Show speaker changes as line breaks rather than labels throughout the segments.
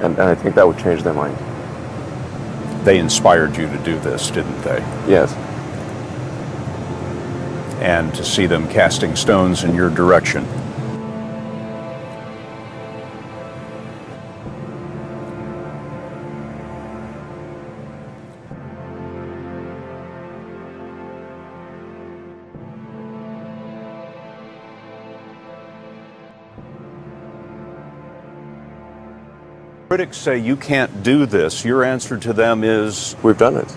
And I think that would change their mind.
They inspired you to do this, didn't they?
Yes.
And to see them casting stones in your direction. Critics say you can't do this. Your answer to them is,
we've done it.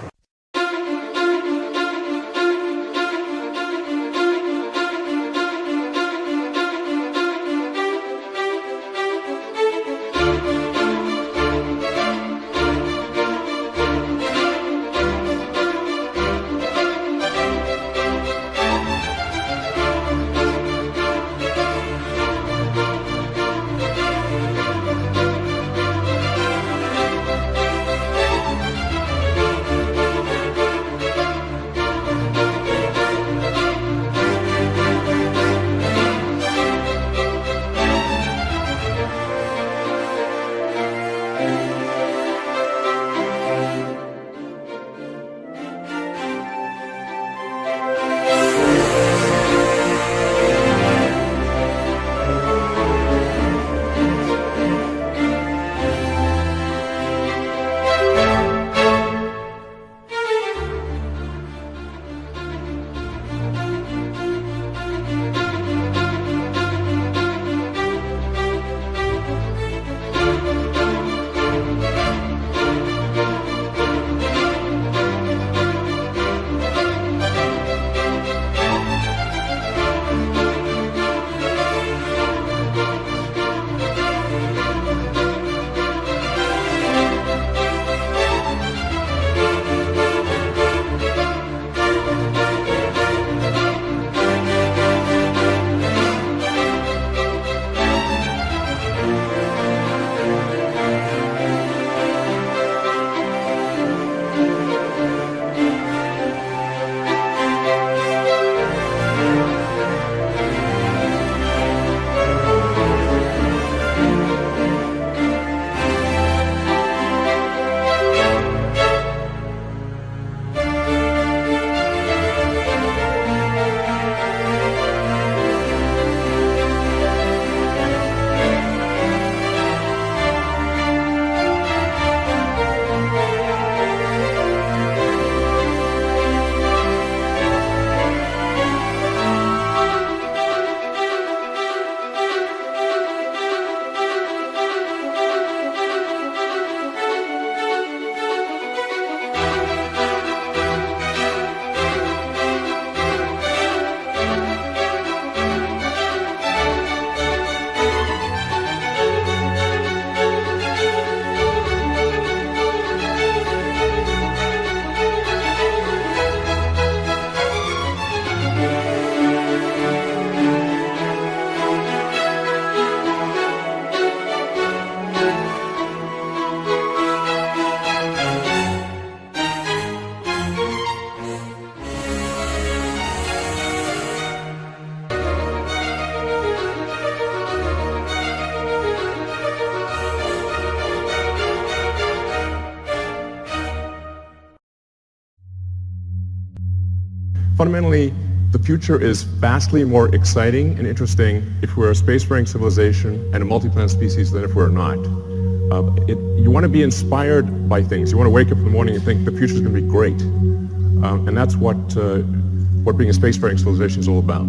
Fundamentally, the future is vastly more exciting and interesting if we're a spacefaring civilization and a multi-planet species than if we're not. You want to be inspired by things. You want to wake up in the morning and think the future's going to be great. And that's what being a spacefaring civilization is all about.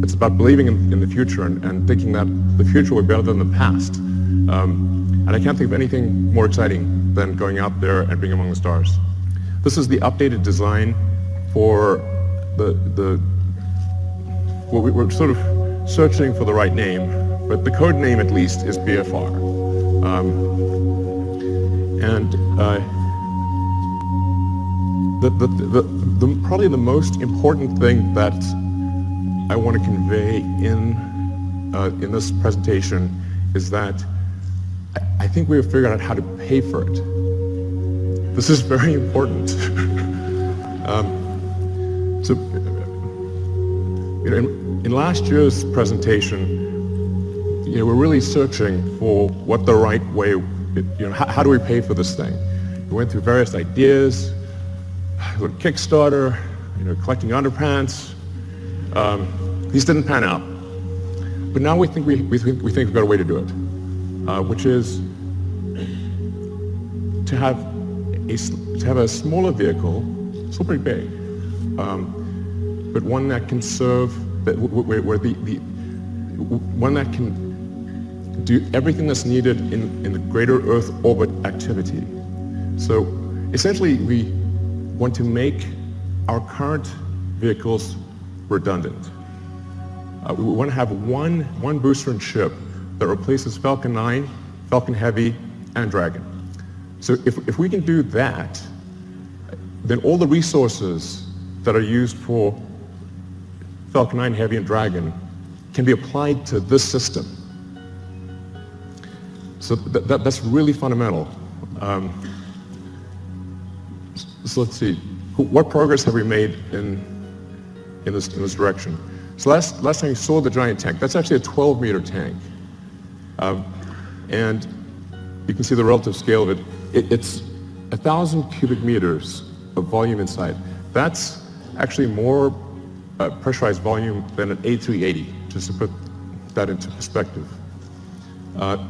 It's about believing in the future and thinking that the future will be better than the past. And I can't think of anything more exciting than going out there and being among the stars. This is the updated design for we're sort of searching for the right name, but the code name at least is BFR. Probably the most important thing that I want to convey in this presentation is that I think we have figured out how to pay for it. This is very important. So, in last year's presentation, we're really searching for what the right way how do we pay for this thing? We went through various ideas, Kickstarter, collecting underpants. These didn't pan out. But now we think we've got a way to do it, which is to have a smaller vehicle, still pretty big, but one that can serve, one that can do everything that's needed in the greater Earth orbit activity. So essentially, we want to make our current vehicles redundant. We want to have one booster and ship that replaces Falcon 9, Falcon Heavy, and Dragon. So if we can do that, then all the resources that are used for Falcon 9, Heavy, and Dragon can be applied to this system. So that's really fundamental. So let's see, what progress have we made in this direction? So last time you saw the giant tank, that's actually a 12-meter tank. And you can see the relative scale of it. It's 1,000 cubic meters of volume inside. That's actually more pressurized volume than an A380, just to put that into perspective.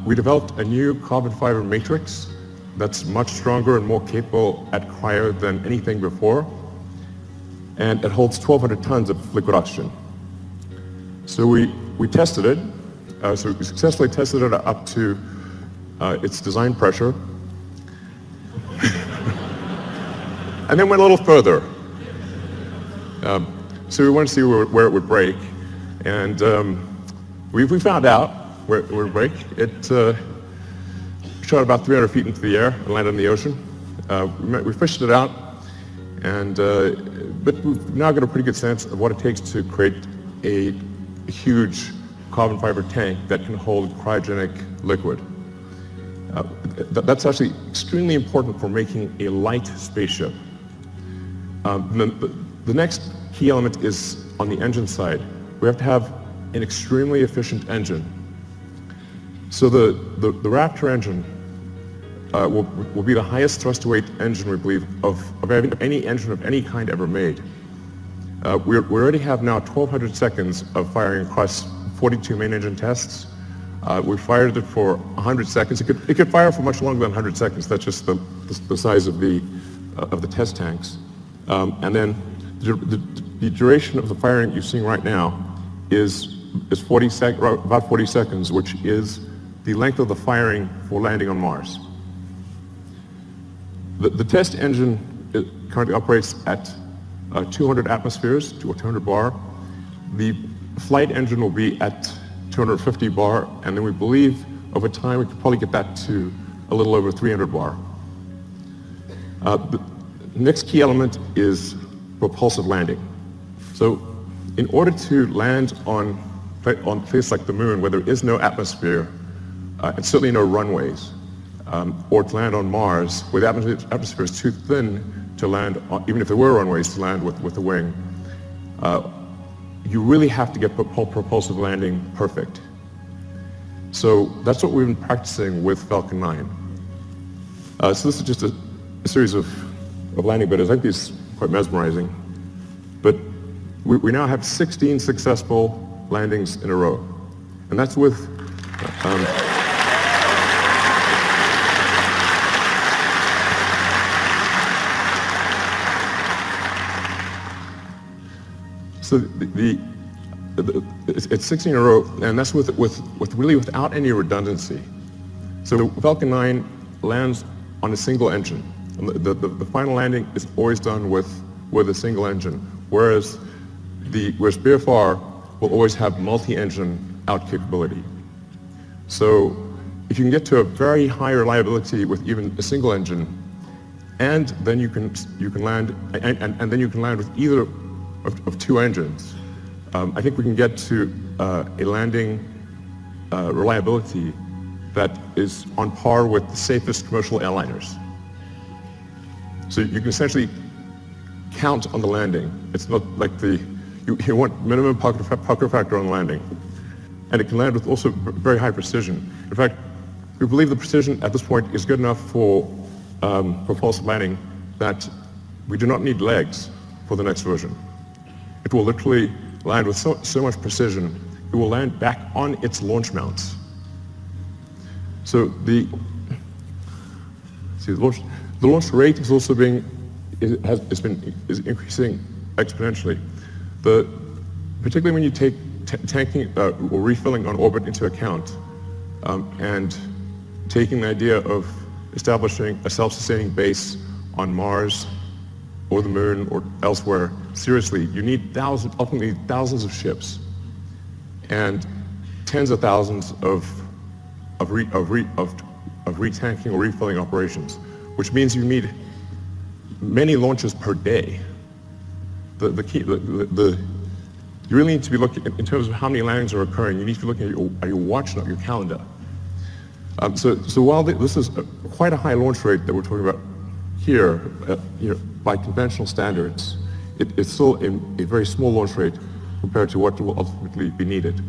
We developed a new carbon fiber matrix that's much stronger and more capable at cryo than anything before. And it holds 1,200 tons of liquid oxygen. So we tested it. So we successfully tested it up to its design pressure. And then went a little further. So we wanted to see where it would break. And we found out where it would break. It shot about 300 feet into the air and landed in the ocean. We fished it out, but we've now got a pretty good sense of what it takes to create a huge carbon fiber tank that can hold cryogenic liquid. That's actually extremely important for making a light spaceship. The next key element is on the engine side. We have to have an extremely efficient engine. So the Raptor engine will be the highest thrust-to-weight engine, we believe, of any engine of any kind ever made. We already have now 1,200 seconds of firing across 42 main engine tests. We fired it for 100 seconds. It could fire for much longer than 100 seconds. That's just the size of the test tanks. And then the duration of the firing you're seeing right now is about 40 seconds, which is the length of the firing for landing on Mars. The test engine currently operates at 200 atmospheres, or 200 bar. The flight engine will be at 250 bar, and then we believe over time we could probably get that to a little over 300 bar. The next key element is propulsive landing. So in order to land on a place like the moon where there is no atmosphere, and certainly no runways, or to land on Mars where the atmosphere is too thin to land, even if there were runways to land with a wing, you really have to get propulsive landing perfect. So that's what we've been practicing with Falcon 9. So this is just a series of landing videos. I think these are quite mesmerizing. But we now have 16 successful landings in a row. And that's with so it's 16 in a row, and that's with really without any redundancy. So Falcon 9 lands on a single engine. The final landing is always done with a single engine, whereas BFR will always have multi-engine out capability. So if you can get to a very high reliability with even a single engine, and then you can land and then you can land with either of two engines, I think we can get to a landing reliability that is on par with the safest commercial airliners. So you can essentially count on the landing. It's not like you want minimum pucker factor on landing. And it can land with also very high precision. In fact, we believe the precision at this point is good enough for false landing that we do not need legs for the next version. It will literally land with so much precision, it will land back on its launch mounts. So the launch rate is also is increasing exponentially. Particularly when you take tanking or refilling on orbit into account, and taking the idea of establishing a self-sustaining base on Mars or the moon or elsewhere, seriously, you need ultimately thousands of ships and tens of thousands of retanking or refilling operations, which means you need many launches per day. You really need to be looking, in terms of how many landings are occurring, you need to be looking at your watch, not your calendar. So while this is quite a high launch rate that we're talking about here, by conventional standards, it's still a very small launch rate compared to what will ultimately be needed.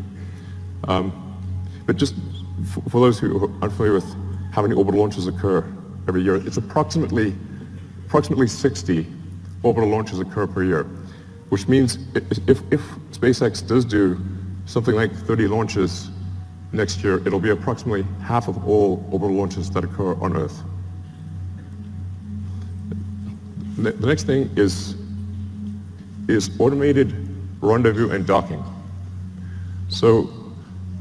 But just for those who are unfamiliar with how many orbital launches occur every year, it's approximately 60 orbital launches occur per year, which means if SpaceX does do something like 30 launches next year, it'll be approximately half of all orbital launches that occur on Earth. The next thing is automated rendezvous and docking. So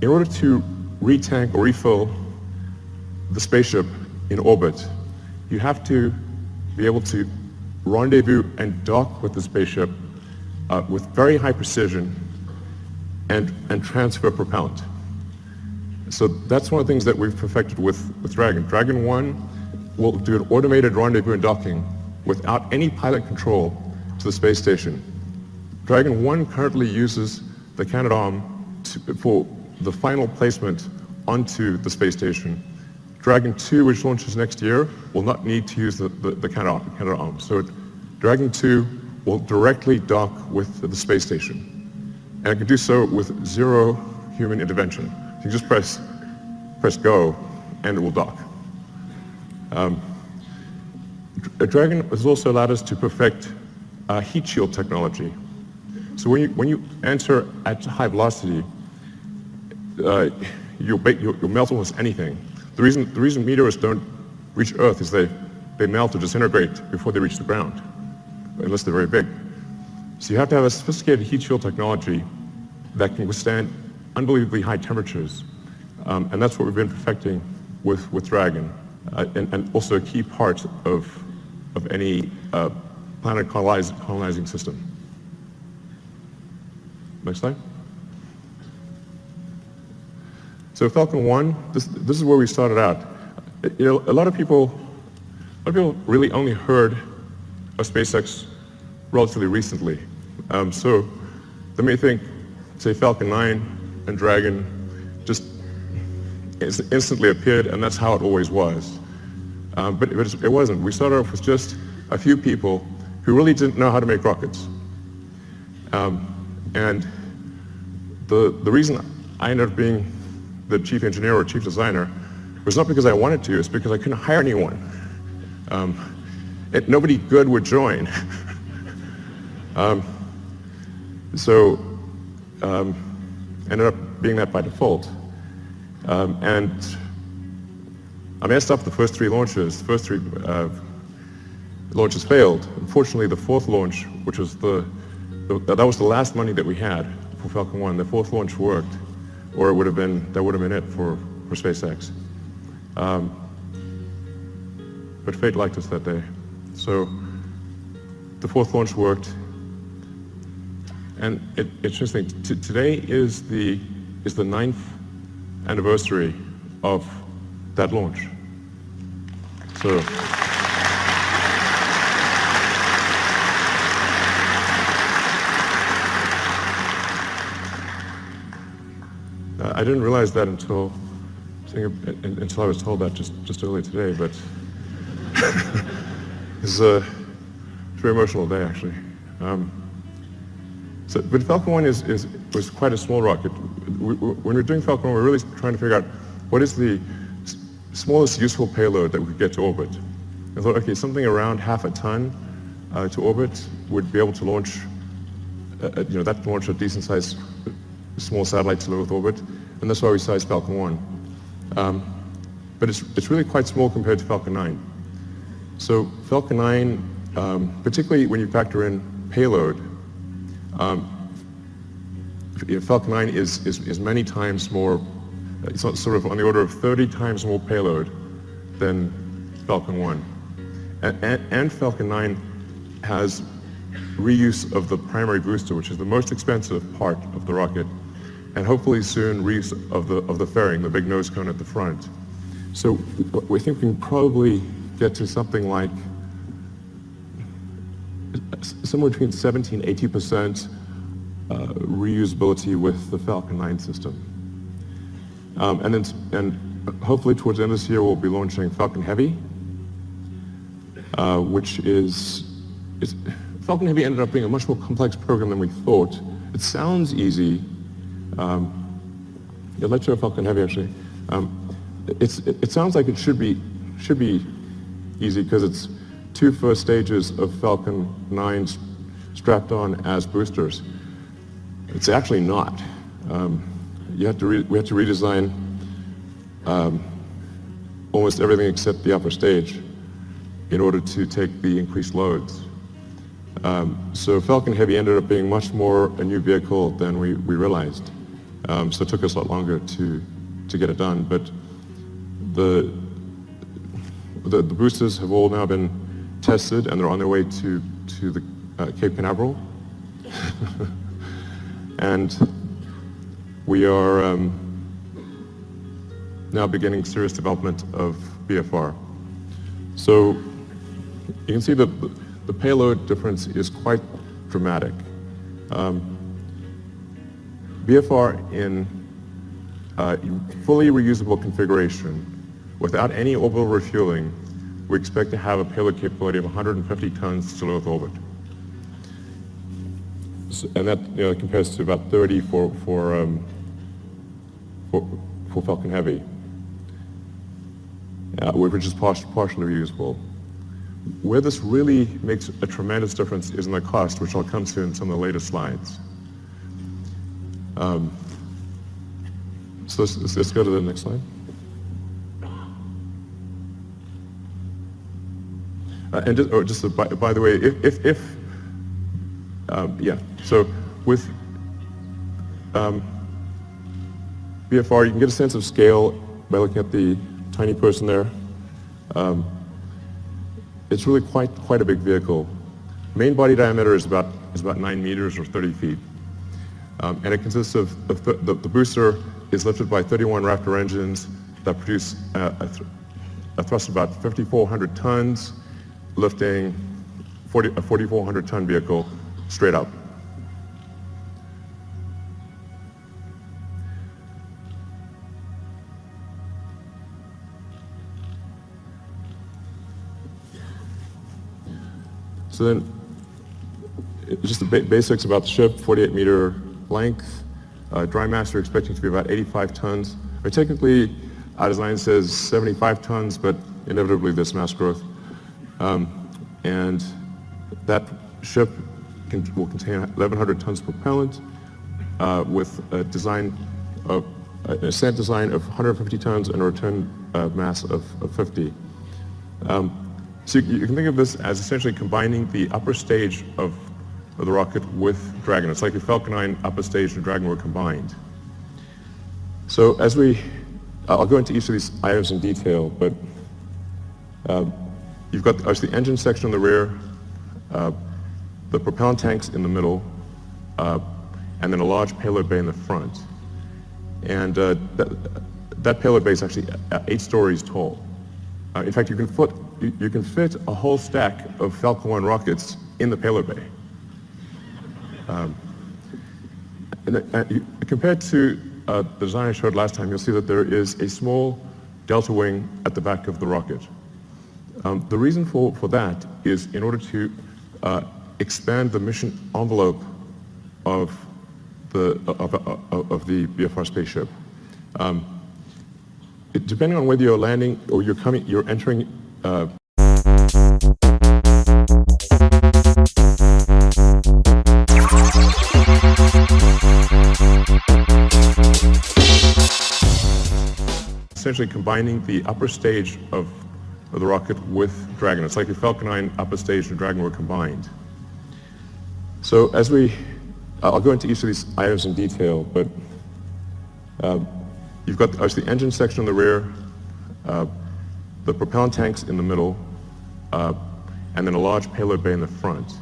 in order to retank or refill the spaceship in orbit, you have to be able to rendezvous and dock with the spaceship with very high precision and transfer propellant. So that's one of the things that we've perfected with Dragon. Dragon 1 will do an automated rendezvous and docking without any pilot control to the space station. Dragon 1 currently uses the Canadarm for the final placement onto the space station. Dragon 2, which launches next year, will not need to use the Canadarm. So Dragon 2 will directly dock with the space station. And it can do so with zero human intervention. You just press go and it will dock. Dragon has also allowed us to perfect heat shield technology. So when you enter at high velocity, you'll melt almost anything. The reason meteors don't reach Earth is they melt or disintegrate before they reach the ground, unless they're very big. So you have to have a sophisticated heat shield technology that can withstand unbelievably high temperatures, and that's what we've been perfecting with Dragon, and also a key part of any planet colonizing system. Next slide. So Falcon 1, this is where we started out. A lot of people really only heard of SpaceX relatively recently. So they may think, say, Falcon 9 and Dragon just instantly appeared, and that's how it always was. But it wasn't. We started off with just a few people who really didn't know how to make rockets. And the reason I ended up being the chief engineer or chief designer was not because I wanted to, it's because I couldn't hire anyone. Nobody good would join. So ended up being that by default. And I messed up the first three launches. The first three launches failed. Unfortunately, the fourth launch, which was that was the last money that we had for Falcon 1, the fourth launch worked, or that would have been it for SpaceX. But fate liked us that day. So the fourth launch worked, and it's interesting. Today is the 9th anniversary of that launch. So I didn't realize that until I was told that just earlier today, but it's a very emotional day, actually. But Falcon 1 was quite a small rocket. When we're doing Falcon 1, we're really trying to figure out what is the smallest useful payload that we could get to orbit. I thought, okay, something around half a ton to orbit would be able to launch, that can launch a decent-sized small satellite to low Earth orbit, and that's why we sized Falcon 1. But it's really quite small compared to Falcon 9. So Falcon 9, particularly when you factor in payload, Falcon 9 is many times more, it's sort of on the order of 30 times more payload than Falcon 1. And Falcon 9 has reuse of the primary booster, which is the most expensive part of the rocket, and hopefully soon reuse of the fairing, the big nose cone at the front. So we think we can probably get to something like somewhere between 70 and 80% reusability with the Falcon 9 system. And hopefully towards the end of this year we'll be launching Falcon Heavy, which is Falcon Heavy ended up being a much more complex program than we thought. It sounds easy. Let's show Falcon Heavy actually. It sounds like it should be easy because it's 2 first stages of Falcon 9 strapped on as boosters. It's actually not. We had to redesign almost everything except the upper stage in order to take the increased loads. So Falcon Heavy ended up being much more a new vehicle than we realized. So it took us a lot longer to get it done. But the boosters have all now been tested and they're on their way to the Cape Canaveral. And we are now beginning serious development of BFR. So you can see that the payload difference is quite dramatic. BFR in fully reusable configuration, without any orbital refueling, we expect to have a payload capability of 150 tons to low Earth orbit. So, and that compares to about 30 for Falcon Heavy, which is partially reusable. Where this really makes a tremendous difference is in the cost, which I'll come to in some of the later slides. So let's go to the next slide. And by the way, so with BFR, you can get a sense of scale by looking at the tiny person there. It's really quite a big vehicle. Main body diameter is about 9 meters or 30 feet. And it consists of, the booster is lifted by 31 Raptor engines that produce a thrust of about 5,400 tons, lifting a 4,400 ton vehicle straight up. So then, just the basics about the ship: 48-meter length, dry mass we're expecting to be about 85 tons. Or technically, our design says 75 tons, but inevitably there's mass growth. And that ship will contain 1,100 tons propellant with a design of a ascent design of 150 tons and a return mass of 50. So you can think of this as essentially combining the upper stage of the rocket with Dragon. It's like the Falcon 9 upper stage and Dragon were combined. So as I'll go into each of these items in detail, but you've got the engine section on the rear, the propellant tanks in the middle, and then a large payload bay in the front. And that payload bay is actually 8 stories tall. In fact, you can fit a whole stack of Falcon 1 rockets in the payload bay. Compared to the design I showed last time, you'll see that there is a small delta wing at the back of the rocket. The reason for that is in order to expand the mission envelope of the BFR spaceship. Depending on whether you're landing or you're entering. Essentially combining the upper stage of the rocket with Dragon. It's like the Falcon 9 upper stage and Dragon were combined. So I'll go into each of these items in detail, but you've got the engine section in the rear, the propellant tanks in the middle, and then a large payload bay in the front.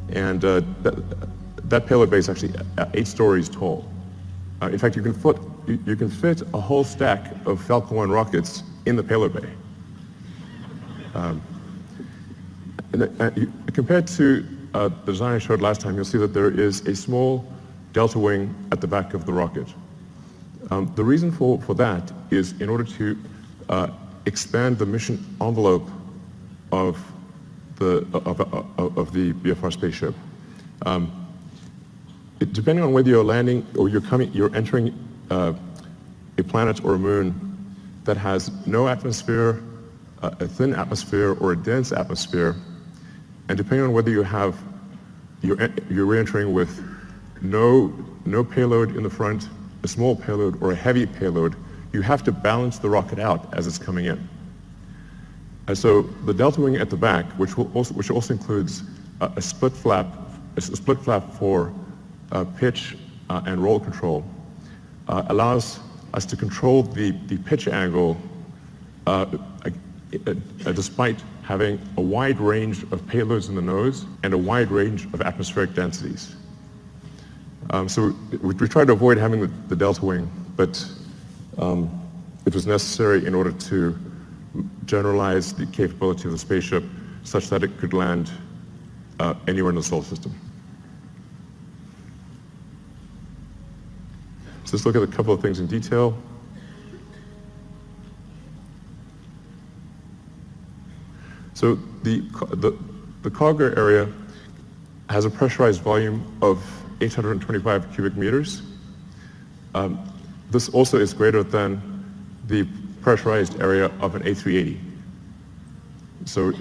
And that payload bay is actually 8 stories tall. In fact, you can fit a whole stack of Falcon 1 rockets in the payload bay. Compared to the design I showed last time, you'll see that there is a small delta wing at the back of the rocket. The reason for that is in order to expand the mission envelope of the BFR spaceship. Depending on whether you're landing or you're entering a planet or a moon that has no atmosphere, a thin atmosphere, or a dense atmosphere, and depending on whether you're re-entering with no payload in the front, a small payload, or a heavy payload, you have to balance the rocket out as it's coming in. And so the delta wing at the back, which also includes a split flap for pitch and roll control, allows us to control the pitch angle despite having a wide range of payloads in the nose and a wide range of atmospheric densities. So we tried to avoid having the delta wing, but it was necessary in order to generalize the capability of the spaceship such that it could land anywhere in the solar system. So let's look at a couple of things in detail. So the cargo area has a pressurized volume of 825 cubic meters. This also is greater than the pressurized area of an A380. So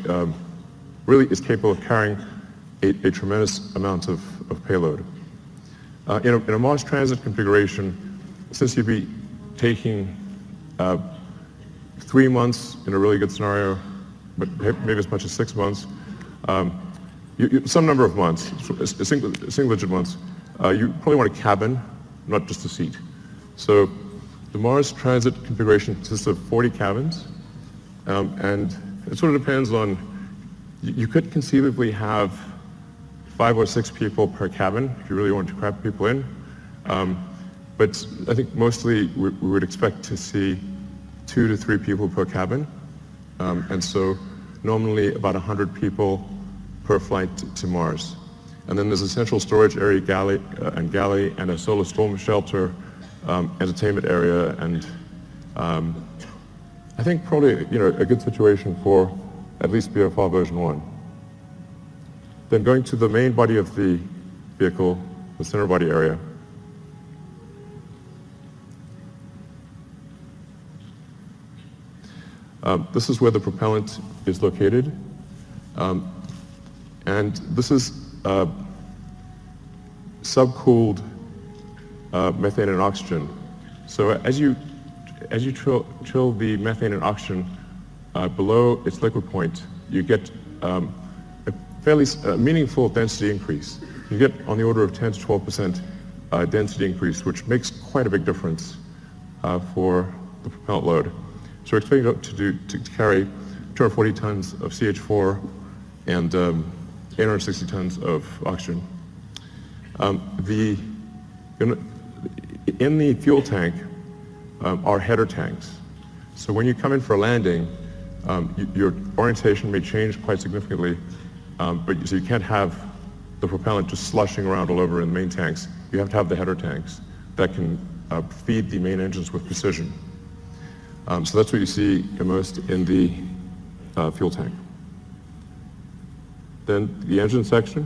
really is capable of carrying a tremendous amount of payload. In a Mars transit configuration, since you'd be taking 3 months in a really good scenario, but maybe as much as 6 months, some number of months, single-digit months, you probably want a cabin, not just a seat. So the Mars transit configuration consists of 40 cabins, and it sort of depends on, you could conceivably have 5 or 6 people per cabin if you really want to cram people in. But I think mostly we would expect to see 2 to 3 people per cabin. And so normally about 100 people per flight to Mars. And then there's a central storage area, galley, and a solar storm shelter, entertainment area, and I think probably a good situation for at least BFR version 1. Then going to the main body of the vehicle, the center body area. This is where the propellant is located. And this is subcooled methane and oxygen. So as you chill the methane and oxygen below its liquid point, you get a fairly meaningful density increase. You get on the order of 10 to 12% density increase, which makes quite a big difference for the propellant load. So we're expecting it to carry 240 tons of CH4 and 860 tons of oxygen. In the fuel tank are header tanks. So when you come in for a landing, your orientation may change quite significantly, so you can't have the propellant just slushing around all over in the main tanks. You have to have the header tanks that can feed the main engines with precision. So that's what you see immersed in the fuel tank. Then the engine section.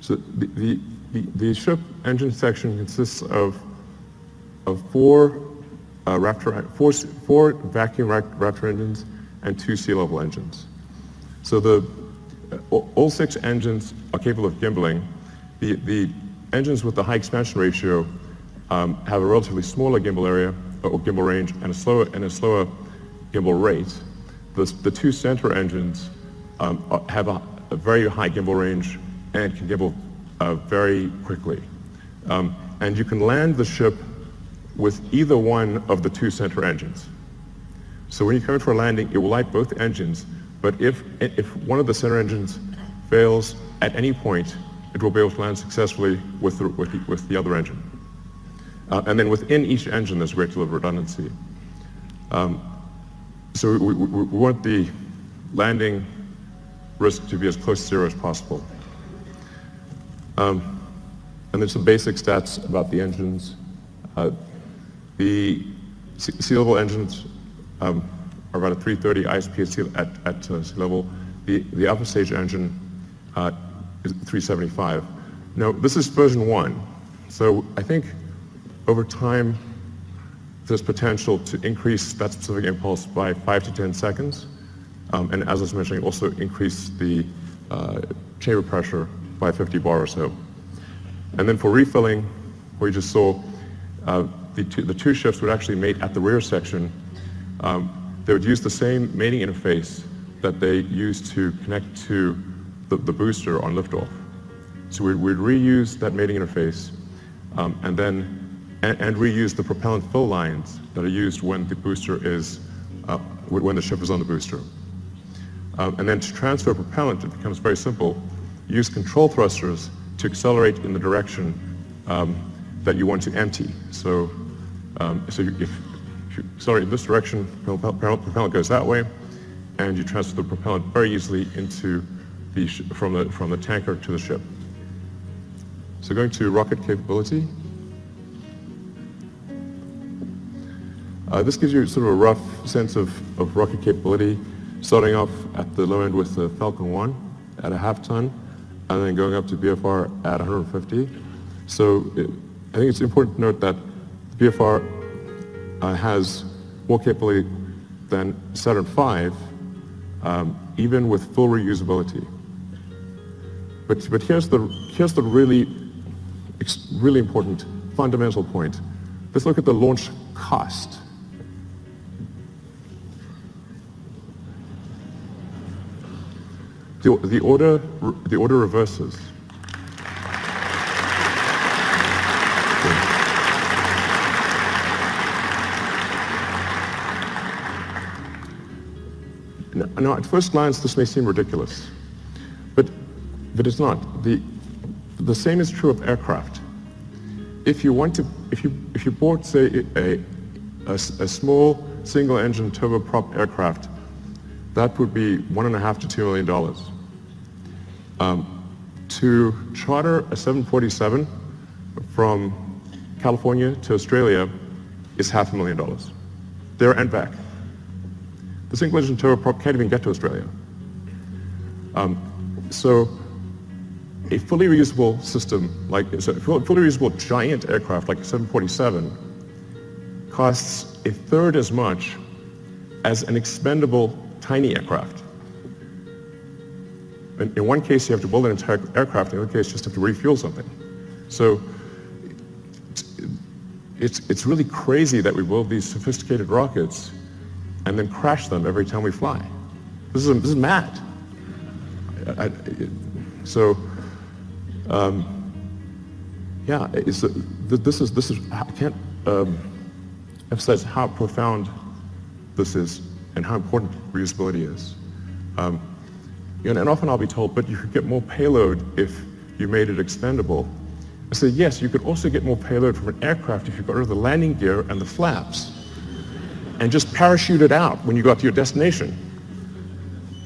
So the ship engine section consists of four vacuum Raptor engines and 2 sea level engines. So all 6 engines are capable of gimbaling. The engines with the high expansion ratio have a relatively smaller gimbal area or gimbal range and a slower gimbal rate. The 2 center engines have a very high gimbal range and can gimbal very quickly. And you can land the ship with either one of the 2 center engines. So when you come in for a landing, it will light both engines, but if one of the center engines fails at any point, it will be able to land successfully with the other engine. And then within each engine, there's a great deal of redundancy. So we want the landing risk to be as close to zero as possible. And there's some basic stats about the engines. The sea level engines are about a 330 ISP at sea level. The alpha stage engine is 375. Now, this is version 1. So I think over time, there's potential to increase that specific impulse by 5 to 10 seconds. And as I was mentioning, also increase the chamber pressure by 50 bar or so. And then for refilling, we just saw the two ships would actually mate at the rear section. They would use the same mating interface that they used to connect to the booster on liftoff. So we'd reuse that mating interface and reuse the propellant fill lines that are used when the booster is, when the ship is on the booster. And then to transfer propellant, it becomes very simple. Use control thrusters to accelerate in the direction that you want to empty. So, if you accelerate in this direction, propellant goes that way, and you transfer the propellant very easily into from the tanker to the ship. So going to rocket capability. This gives you sort of a rough sense of rocket capability, starting off at the low end with the Falcon 1 at a half ton, and then going up to BFR at 150. So I think it's important to note that the BFR has more capability than Saturn V, even with full reusability. But here's the really important fundamental point. Let's look at the launch cost. The order reverses. Now, at first glance, this may seem ridiculous, but it's not. The same is true of aircraft. If you bought, say, a small single-engine turboprop aircraft, that would be $1.5 to $2 million. To charter a 747 from California to Australia is $500,000, there and back. The single-engine turboprop can't even get to Australia. So a fully reusable system, a fully reusable giant aircraft like a 747, costs a third as much as an expendable tiny aircraft. In one case, you have to build an entire aircraft. In the other case, you just have to refuel something. So it's really crazy that we build these sophisticated rockets and then crash them every time we fly. This is mad. I can't emphasize how profound this is and how important reusability is. And often I'll be told, but you could get more payload if you made it expendable. I say, yes, you could also get more payload from an aircraft if you got rid of the landing gear and the flaps and just parachute it out when you got to your destination.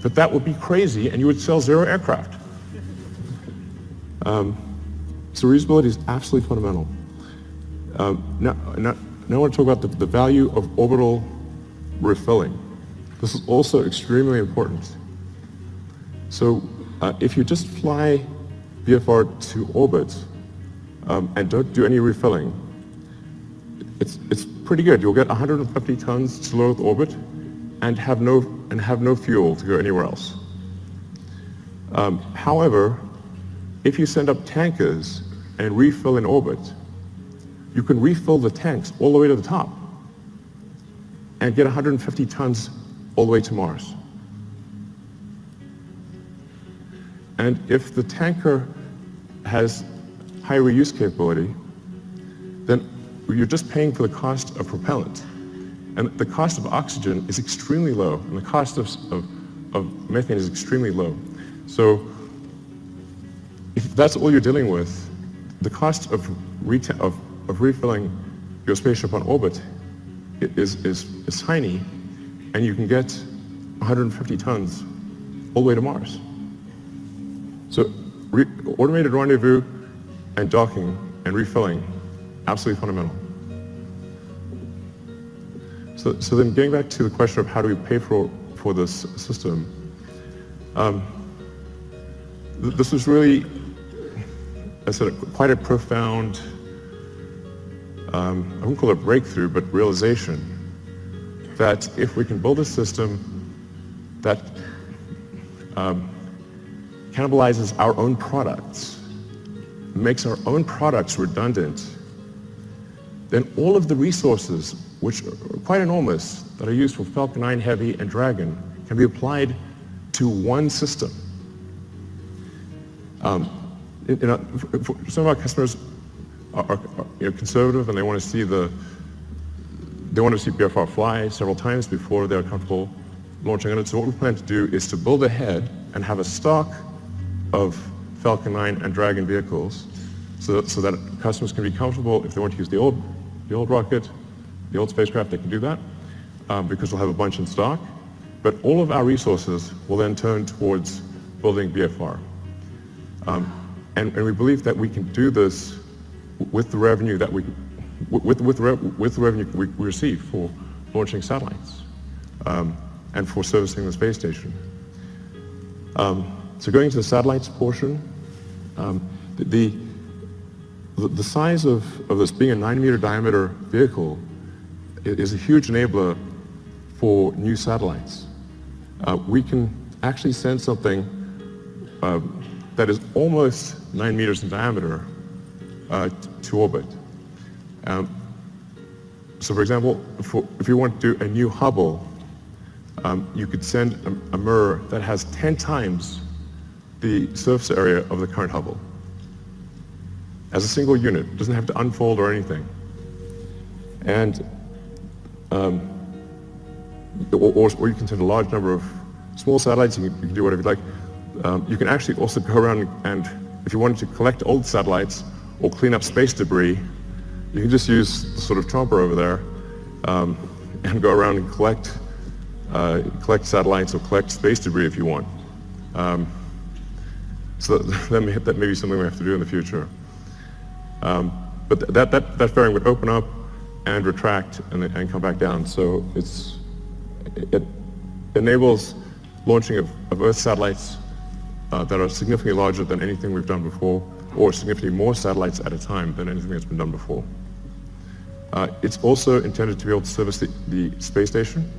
But that would be crazy, and you would sell 0 aircraft. So reusability is absolutely fundamental. Now I want to talk about the value of orbital refilling. This is also extremely important. So if you just fly VFR to orbit and don't do any refilling, it's pretty good. You'll get 150 tons to low Earth orbit and have no fuel to go anywhere else. However, if you send up tankers and refill in orbit, you can refill the tanks all the way to the top and get 150 tons all the way to Mars. And if the tanker has high reuse capability, then you're just paying for the cost of propellant. And the cost of oxygen is extremely low, and the cost of methane is extremely low. So if that's all you're dealing with, the cost of refilling your spaceship on orbit is tiny, and you can get 150 tons all the way to Mars. So automated rendezvous and docking and refilling, absolutely fundamental. So then getting back to the question of how do we pay for this system, this was really, I said, quite a profound, I wouldn't call it a breakthrough, but realization that if we can build a system that cannibalizes our own products, makes our own products redundant, then all of the resources, which are quite enormous, that are used for Falcon 9 Heavy and Dragon, can be applied to one system. Some of our customers are conservative, and they want to see BFR fly several times before they're comfortable launching it. So what we plan to do is to build ahead and have a stock of Falcon 9 and Dragon vehicles, so that customers can be comfortable. If they want to use the old rocket, the old spacecraft, they can do that, because we'll have a bunch in stock. But all of our resources will then turn towards building BFR. And we believe that we can do this with the revenue that we receive for launching satellites and for servicing the space station. So going to the satellites portion, the size of this being a 9-meter diameter vehicle is a huge enabler for new satellites. We can actually send something that is almost 9 meters in diameter to orbit. So for example, if you want to do a new Hubble, you could send a mirror that has 10 times the surface area of the current Hubble as a single unit. It doesn't have to unfold or anything. And or you can send a large number of small satellites. You can do whatever you like. You can actually also go around and, if you wanted to collect old satellites or clean up space debris, you can just use the sort of chomper over there and go around and collect satellites or collect space debris if you want. So that may be something we have to do in the future. But that fairing would open up and retract and come back down. So it enables launching of Earth satellites that are significantly larger than anything we've done before, or significantly more satellites at a time than anything that's been done before. It's also intended to be able to service the space station.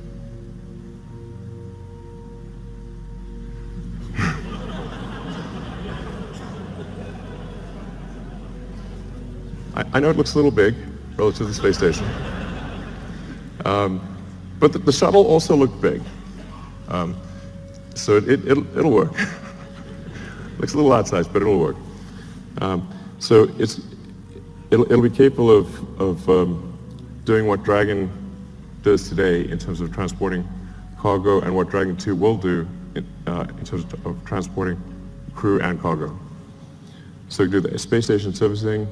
I know it looks a little big relative to the space station, but the shuttle also looked big, so it'll work. Looks a little outsized, but it'll work. So it'll be capable of doing what Dragon does today in terms of transporting cargo, and what Dragon 2 will do in terms of transporting crew and cargo. So do the space station servicing.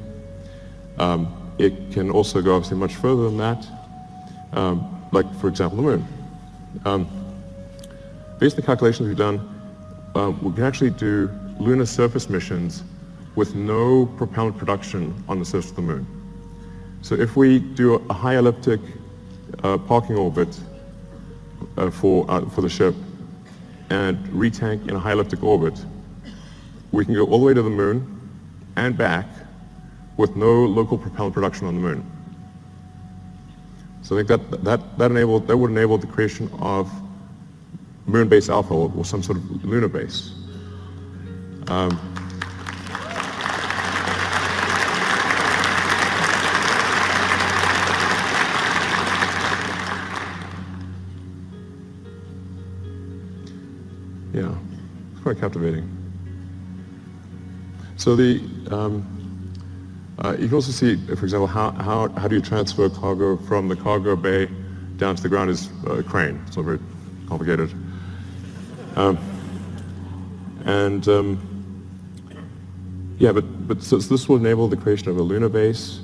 It can also go obviously much further than that, like for example the moon. Based on the calculations we've done, we can actually do lunar surface missions with no propellant production on the surface of the moon. So if we do a high elliptic parking orbit for the ship and retank in a high elliptic orbit, we can go all the way to the moon and back with no local propellant production on the moon. So I think that would enable the creation of moon base alpha or some sort of lunar base. Yeah, it's quite captivating. So you can also see, for example, how do you transfer cargo from the cargo bay down to the ground is a crane. It's not very complicated. Yeah, but so this will enable the creation of a lunar base.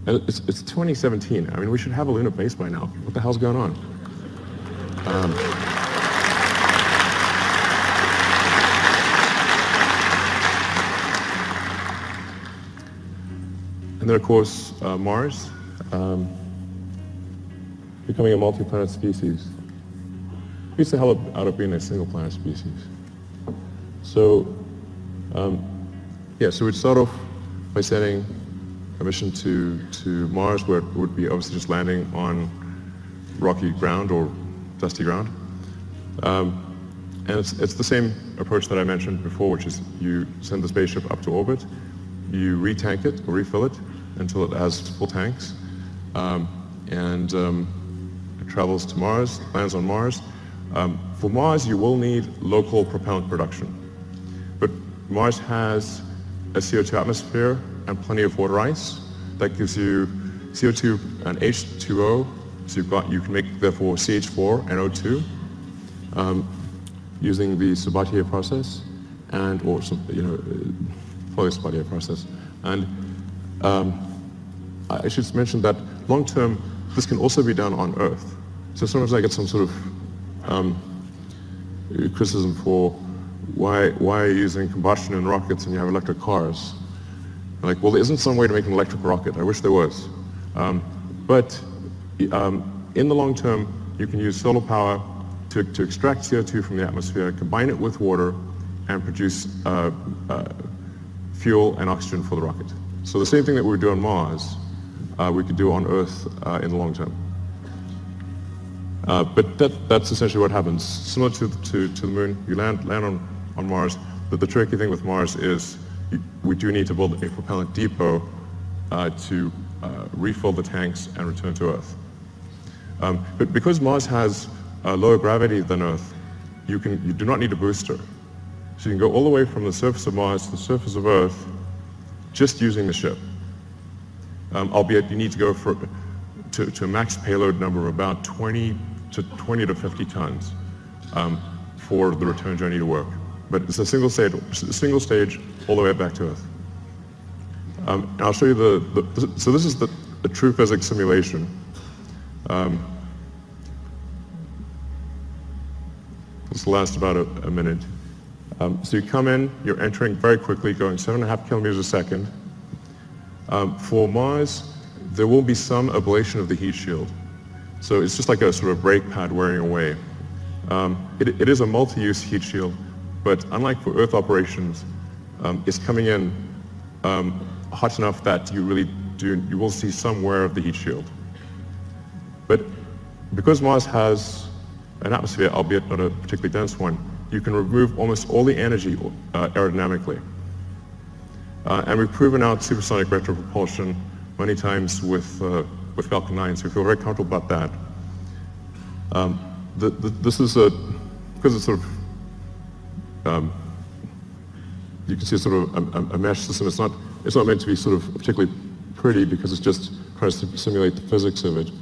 And it's 2017. I mean, we should have a lunar base by now. What the hell's going on? And then, of course, Mars, becoming a multi-planet species. Beats the hell out of being a single-planet species. So, yeah, so we'd start off by sending a mission to Mars, where it would be obviously just landing on rocky ground or dusty ground. And it's the same approach that I mentioned before, which is you send the spaceship up to orbit, you retank it or refill it until it has full tanks, and it travels to Mars, lands on Mars. For Mars, you will need local propellant production, but Mars has a CO2 atmosphere and plenty of water ice. That gives you CO2 and H2O, so you can make therefore CH4 and O2 using the Sabatier process, or some, probably Sabatier process. And I should mention that long term, this can also be done on Earth. So sometimes I get some sort of criticism for why are you using combustion in rockets and you have electric cars? Like, well, there isn't some way to make an electric rocket. I wish there was. But in the long term, you can use solar power to extract CO2 from the atmosphere, combine it with water, and produce fuel and oxygen for the rocket. So the same thing that we would do on Mars, we could do on Earth in the long term. But that's essentially what happens. Similar to the moon, you land on Mars, but the tricky thing with Mars is we do need to build a propellant depot to refill the tanks and return to Earth. But because Mars has lower gravity than Earth, you do not need a booster. So you can go all the way from the surface of Mars to the surface of Earth just using the ship. Albeit you need to go to a max payload number of about 20 to 50 tons for the return journey to work. But it's a single stage all the way back to Earth. And I'll show you so this is the true physics simulation. This will last about a minute. So you come in, you're entering very quickly, going 7.5 kilometers a second. For Mars, there will be some ablation of the heat shield. So it's just like a sort of brake pad wearing away. It is a multi-use heat shield, but unlike for Earth operations, it's coming in hot enough that you will see some wear of the heat shield. But because Mars has an atmosphere, albeit not a particularly dense one, you can remove almost all the energy aerodynamically. And we've proven out supersonic retropropulsion many times with Falcon 9, so we feel very comfortable about that. This is because it's sort of, you can see it's sort of a mesh system. It's not meant to be sort of particularly pretty because it's just trying to simulate the physics of it.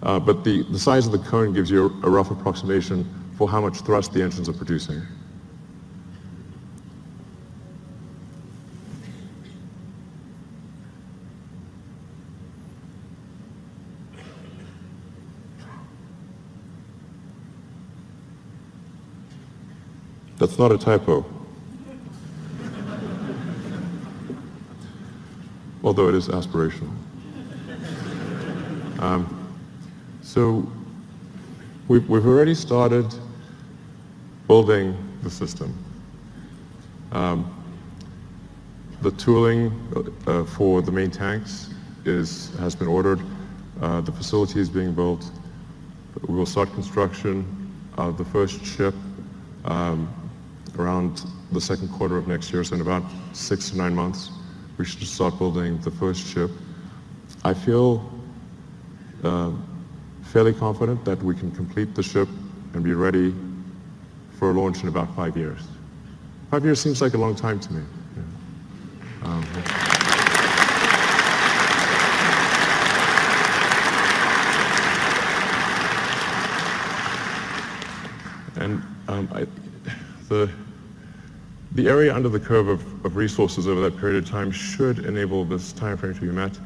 But the size of the cone gives you a rough approximation for how much thrust the engines are producing. That's not a typo. Although it is aspirational. So we've already started building the system. The tooling for the main tanks has been ordered. The facility is being built. We will start construction of the first ship around the second quarter of next year, so in about 6 to 9 months, we should start building the first ship. I feel fairly confident that we can complete the ship and be ready for launch in about 5 years. 5 years seems like a long time to me. The area under the curve of resources over that period of time should enable this time frame to be met.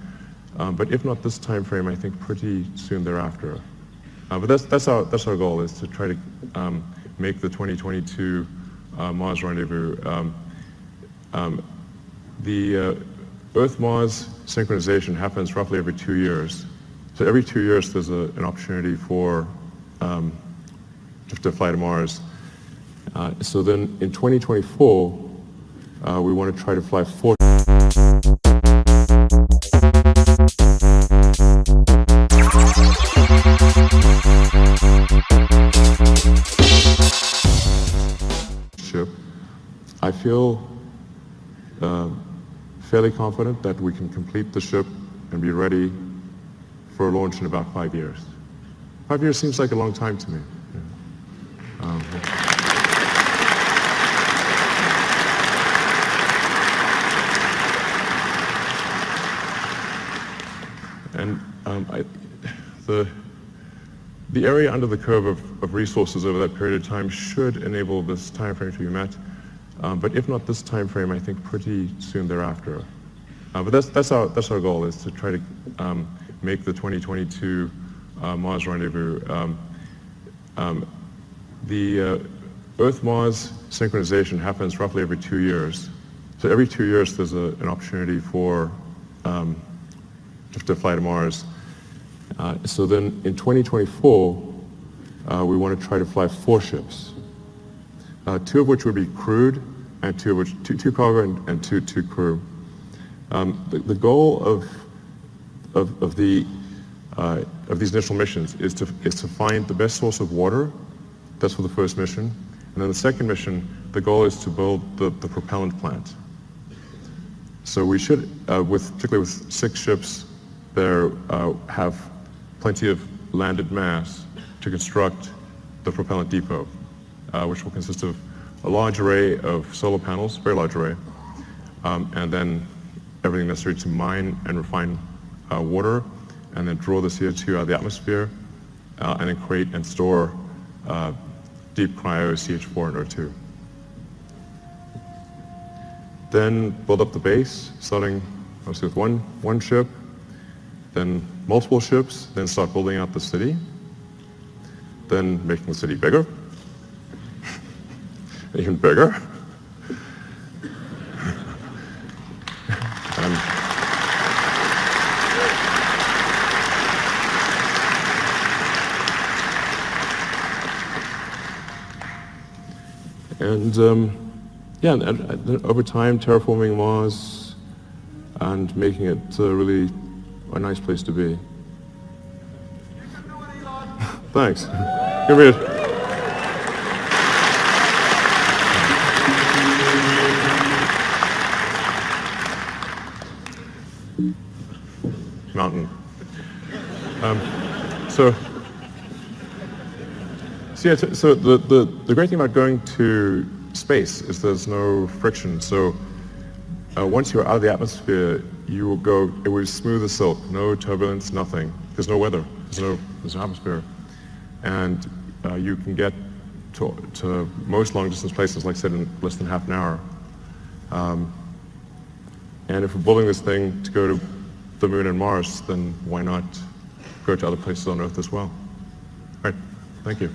But if not this time frame, I think pretty soon thereafter. But that's our goal, is to try to make the 2022 Mars rendezvous. The Earth-Mars synchronization happens roughly every 2 years. So every 2 years there's an opportunity for to fly to Mars. So then in 2024, we want to try to fly 4 ship. I feel fairly confident that we can complete the ship and be ready for launch in about 5 years. 5 years seems like a long time to me. The area under the curve of resources over that period of time should enable this time frame to be met. But if not this time frame, I think pretty soon thereafter. But that's our goal, is to try to make the 2022 Mars rendezvous. The Earth-Mars synchronization happens roughly every 2 years. So every 2 years there's an opportunity for to fly to Mars. So then in 2024, we want to try to fly 4 ships. 2 of which would be crewed, and 2 of which, two cargo and two crew. The goal of these initial missions is to find the best source of water. That's for the first mission. And then the second mission, the goal is to build the propellant plant. So we should, particularly with 6 ships, there have plenty of landed mass to construct the propellant depot, which will consist of a large array of solar panels, very large array, and then everything necessary to mine and refine water, and then draw the CO2 out of the atmosphere, and then create and store deep cryo CH4 and O2. Then build up the base, starting obviously with one ship, then multiple ships, then start building out the city, then making the city bigger, even bigger. And over time, terraforming Mars and making it really a nice place to be. Thanks. Give me a... mountain. So the great thing about going to space is there's no friction. So once you're out of the atmosphere, you will go, it will be smooth as silk, no turbulence, nothing. There's no weather, there's no atmosphere. And you can get to most long distance places, like I said, in less than half an hour. And if we're building this thing to go to the moon and Mars, then why not go to other places on Earth as well? All right, thank you.